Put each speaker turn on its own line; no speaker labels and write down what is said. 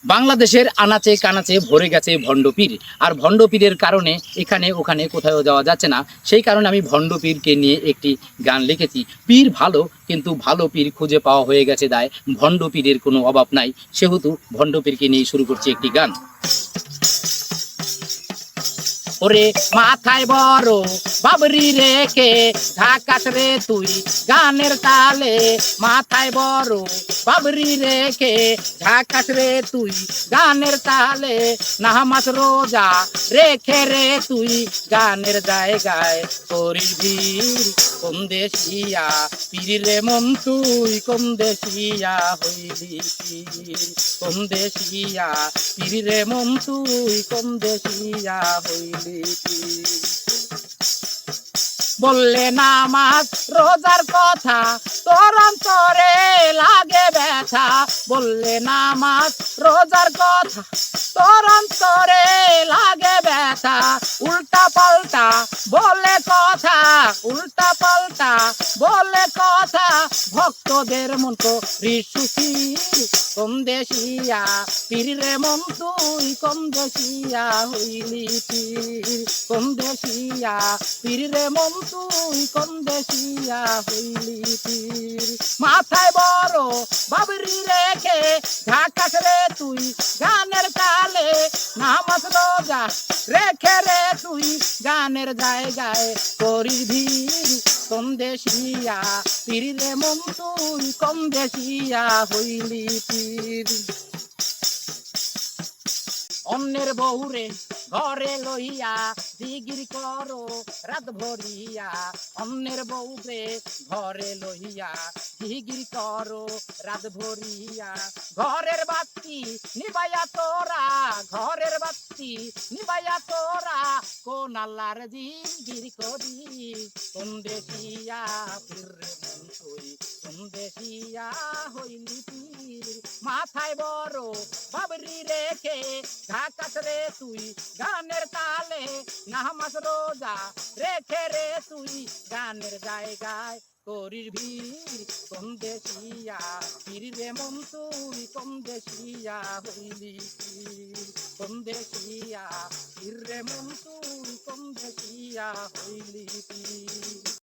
বাংলাদেশের আনাচে কানাচে ভরে গেছে ভণ্ডপীর। আর ভণ্ডপীরের কারণে এখানে ওখানে কোথাও যাওয়া যাচ্ছে না। সেই কারণে আমি ভণ্ডপীরকে নিয়ে একটি গান লিখেছি। পীর ভালো, কিন্তু ভালো পীর খুঁজে পাওয়া হয়ে গেছে দায়। ভণ্ডপীরের কোনো অভাব নাই, সেহেতু ভণ্ডপীরকে নিয়ে শুরু করছি একটি গান। ওরে মাথায় বড় বাবরি রেখে ঝাকাস রে তুই গানের তালে, মাথায় বড় বাবরি রেখে ঝাকাস রে তুই গানের তালে, নামাজ রোজা রেখে রে তুই গানের জায়গায় করিস ভিড়। কোন দেশিয়া পীর রে মন তুই, কোন দেশিয়া হইলি পীর, কোন দেশিয়া পীর রে মন তুই, কোন দেশিয়া হইলি। বললে নামাজ রোজার কথা তোর অন্তরে লাগে ব্যথা, বললে নামাজ রোজার কথা তোর অন্তরে লাগে ব্যথা, উল্টা পাল্টা বলে কথা, উল্টা পাল্টা বলে কথা, ভক্তদের মন করিস সুখীর। কোন দেশিয়া পীর রে মন তুই, কোন দেশিয়া হইলি পীর, কোন দেশিয়া পীর রে মন তুই, কোন দেশিয়া হইলি পীর। মাথায় বড় বাবরি রেখে ঝাকাস রে তুই গানের তালে, নামাজ রোজা রেখে রে তুই গানের জায়গায় করিস ভিড়। কোন দেশিয়া পীর রে মন তুই, কোন দেশিয়া হইলি পীর। অন্যের বউরে ঘরে লইয়া জিগির করো রাত ভরিয়া, অন্যের বউরে ঘরে লইয়া জিগির করো রাত ভরিয়া, ঘরের বাতি নিবাইয়া তোরা, ঘরের বাতি নিবাইয়া তোরা কোন আল্লাহর জিগির করি। কোন দেশিয়া পীর রে মন তুই, কোন দেশিয়া হইলি পীর। মাথায় বড় বাবরি রেখে ঝাকাস রে তুই গানের তালে, নামাজ রোজা রেখে রে তুই গানের জায়গায় করিস ভিড়। কোন দেশিয়া পীর রে মন তুই, কোন দেশিয়া হইলি পীর, কোন দেশিয়া পীর রে মন তুই, কোন দেশিয়া হইলি পীর।